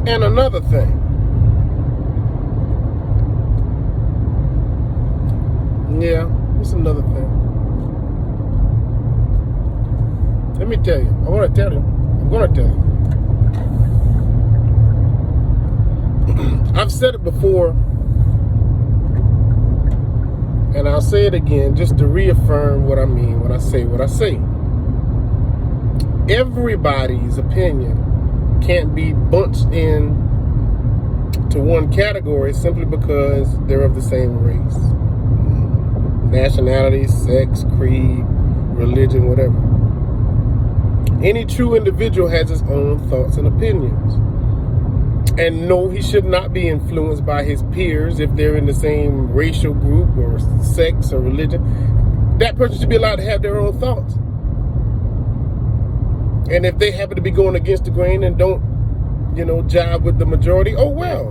And another thing, yeah, it's another thing. Let me tell you. I want to tell you. I'm going to tell you. I've said it before, and I'll say it again just to reaffirm what I mean when I say what I say. Everybody's opinion can't be bunched in to one category simply because they're of the same race, nationality, sex, creed, religion, whatever. Any true individual has his own thoughts and opinions. And no, he should not be influenced by his peers if they're in the same racial group or sex or religion. That person should be allowed to have their own thoughts. And if they happen to be going against the grain and don't, jive with the majority, oh well.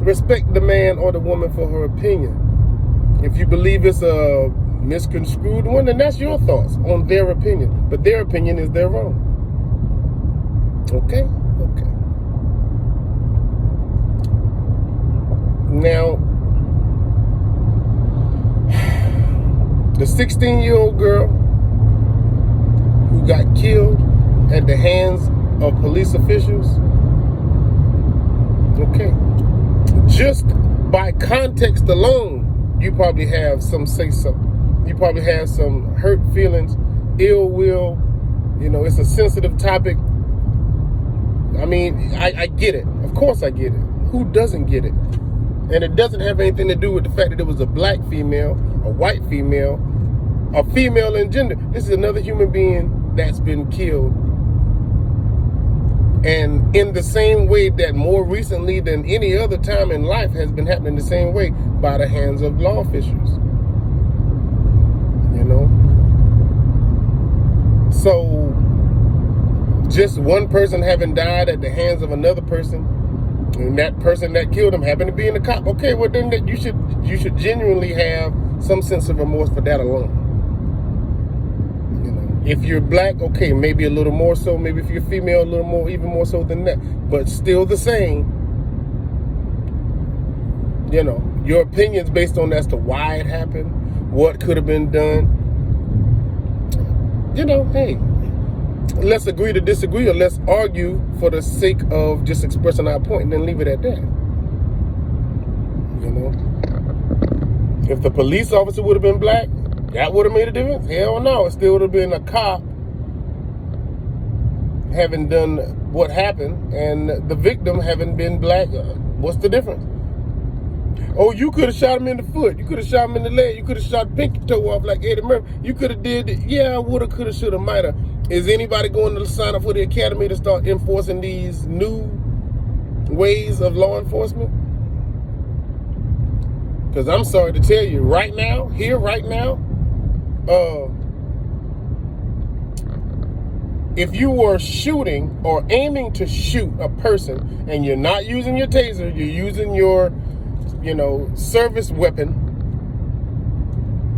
Respect the man or the woman for her opinion. If you believe it's a misconstrued one, then that's your thoughts on their opinion. But their opinion is their own. Okay? Okay. Now, the 16-year-old girl who got killed at the hands of police officials, okay, just by context alone, you probably have some say-so. You probably have some hurt feelings, ill will. It's a sensitive topic. I mean, I get it. Of course I get it. Who doesn't get it? And it doesn't have anything to do with the fact that it was a black female, a white female, a female in gender. This is another human being that's been killed. And in the same way that more recently than any other time in life has been happening the same way by the hands of law officials. So just one person having died at the hands of another person, and that person that killed him happened to be in the cop. Okay, well then you should genuinely have some sense of remorse for that alone. If you're black, okay, maybe a little more so. Maybe if you're female, a little more, even more so than that. But still the same. Your opinions based on as to why it happened, what could have been done. Hey, let's agree to disagree, or let's argue for the sake of just expressing our point and then leave it at that. If the police officer would have been black, that would have made a difference? Hell no. It still would have been a cop having done what happened and the victim having been black. What's the difference? Oh, you could have shot him in the foot. You could have shot him in the leg. You could have shot pinky toe off like Eddie Murphy. You could have did it. Yeah, woulda, coulda, shoulda, mighta. Is anybody going to sign up for the academy to start enforcing these new ways of law enforcement? Because I'm sorry to tell you, right now, if you were shooting or aiming to shoot a person and you're not using your taser, you're using your, service weapon,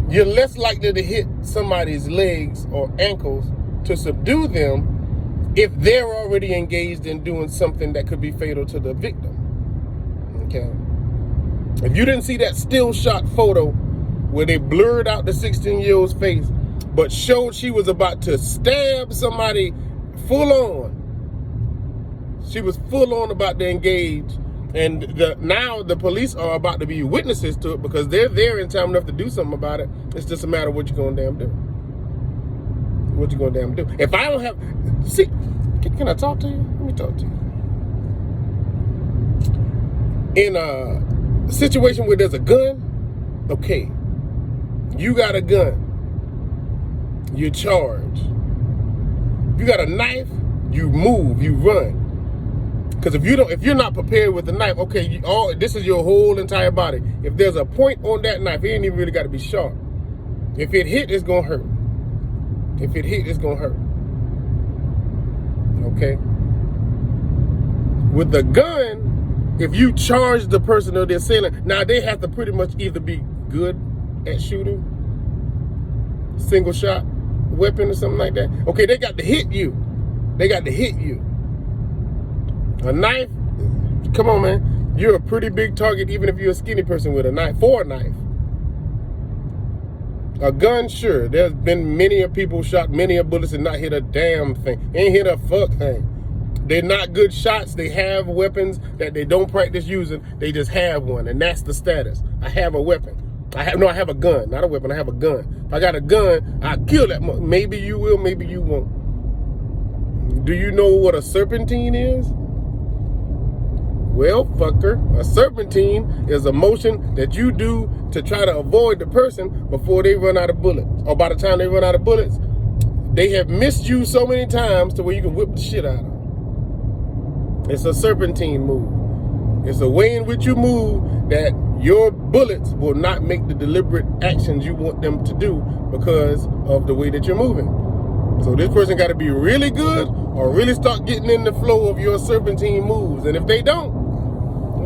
you're less likely to hit somebody's legs or ankles to subdue them if they're already engaged in doing something that could be fatal to the victim. Okay? If you didn't see that still shot photo where they blurred out the 16-year-old's face, but showed she was about to stab somebody full on. She was full on about to engage. And now the police are about to be witnesses to it because they're there in time enough to do something about it. It's just a matter of what you're going to damn do. What you going to damn do. If I don't have... See, can I talk to you? Let me talk to you. In a situation where there's a gun, okay, you got a gun, you charge. If you got a knife, you move, you run. Because if you're not prepared with the knife, okay, this is your whole entire body. If there's a point on that knife, it ain't even really got to be sharp. If it hit, it's gonna hurt. If it hit, it's gonna hurt. Okay. With the gun, if you charge the person or the assailant, now they have to pretty much either be good at shooting, single shot weapon or something like that. Okay, they got to hit you. They got to hit you. A knife, Come on, man. You're a pretty big target, even if you're a skinny person with a knife, for a knife. A gun, sure. There's been many of people shot many of bullets and not hit a damn thing. Ain't hit a fuck thing. They're not good shots. They have weapons that they don't practice using. They just have one, and that's the status. I have a weapon. I have a gun, not a weapon. I have a gun. If I got a gun, I'll kill that. Maybe you will, maybe you won't. Do you know what a serpentine is? Well, fucker, a serpentine is a motion that you do to try to avoid the person before they run out of bullets. Or by the time they run out of bullets, they have missed you so many times to where you can whip the shit out of them. It's a serpentine move. It's a way in which you move that your bullets will not make the deliberate actions you want them to do because of the way that you're moving. So this person got to be really good or really start getting in the flow of your serpentine moves. And if they don't,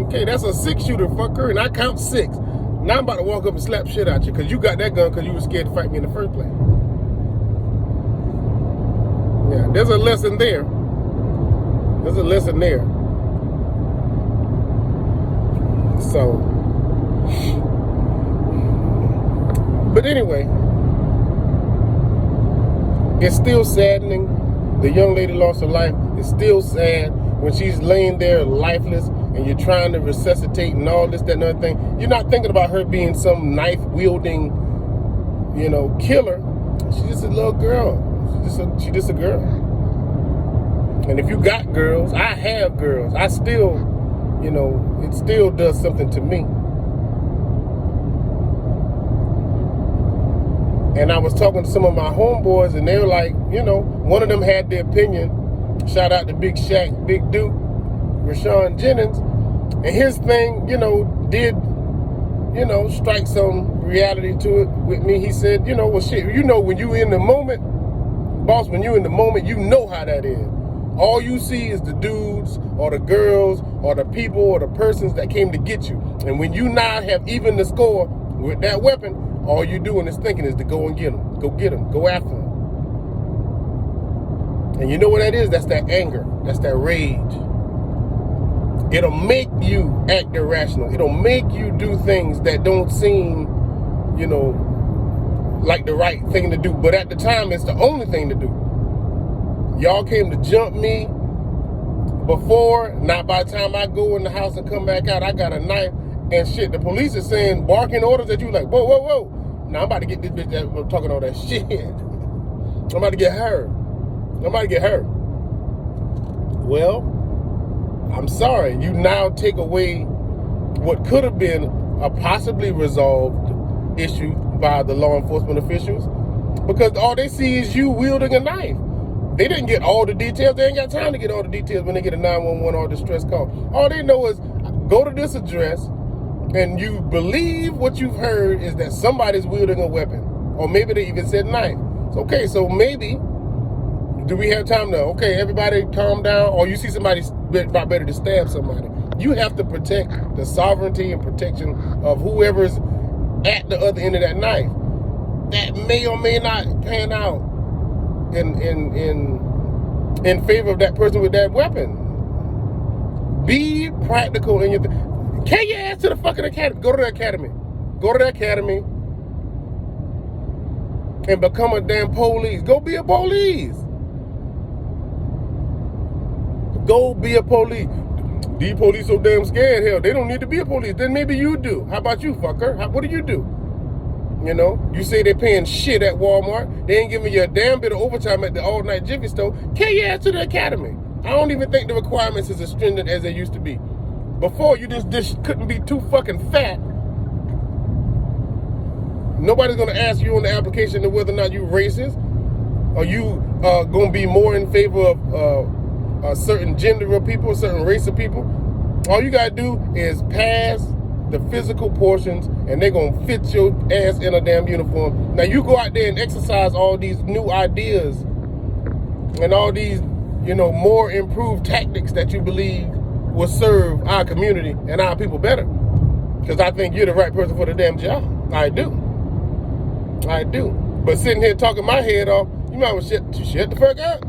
okay, that's a 6-shooter, fucker, and I count 6. Now I'm about to walk up and slap shit out you because you got that gun because you were scared to fight me in the first place. Yeah, there's a lesson there. There's a lesson there. So, but anyway, it's still saddening. The young lady lost her life. It's still sad when she's laying there lifeless and you're trying to resuscitate and all this, that, and other thing. You're not thinking about her being some knife-wielding, killer. She's just a little girl. She's just a girl. And if you got girls, I have girls. I still, it still does something to me. And I was talking to some of my homeboys, and they were like, one of them had the opinion. Shout out to Big Shaq, Big Duke, Rashawn Jennings. And his thing, did, strike some reality to it with me. He said, well, shit, when you in the moment, boss, when you in the moment, you know how that is. All you see is the dudes or the girls or the people or the persons that came to get you. And when you now have even the score with that weapon, all you doing is thinking is to go and get them. Go get them. Go after them. And you know what that is? That's that anger. That's that rage. It'll make you act irrational. It'll make you do things that don't seem, like the right thing to do. But at the time, it's the only thing to do. Y'all came to jump me before. Now, by the time I go in the house and come back out, I got a knife and shit. The police is saying, barking orders at you like, whoa, whoa, whoa. Now, I'm about to get this bitch that talking all that shit. I'm about to get her. Well, I'm sorry. You now take away what could have been a possibly resolved issue by the law enforcement officials because all they see is you wielding a knife. They didn't get all the details. They ain't got time to get all the details when they get a 911 or distress call. All they know is go to this address and you believe what you've heard is that somebody's wielding a weapon. Or maybe they even said knife. Okay, so maybe, do we have time to, okay, everybody calm down, or you see somebody about better to stab somebody. You have to protect the sovereignty and protection of whoever's at the other end of that knife. That may or may not pan out in favor of that person with that weapon. Be practical in your carry your ass to the fucking academy. Go to the academy. And become a damn police. Go be a police. These police so damn scared. Hell, they don't need to be a police. Then maybe you do. How about you, fucker? What do you do? You say they're paying shit at Walmart. They ain't giving you a damn bit of overtime at the all-night Jiffy store. Carry your ass to the academy. I don't even think the requirements is as stringent as they used to be. Before, you just couldn't be too fucking fat. Nobody's going to ask you on the application whether or not you're racist. Are you going to be more in favor of a certain gender of people, a certain race of people? All you got to do is pass the physical portions, and they're going to fit your ass in a damn uniform. Now, you go out there and exercise all these new ideas and all these, more improved tactics that you believe will serve our community and our people better. Because I think you're the right person for the damn job. I do. But sitting here talking my head off, you might as well shut the fuck up.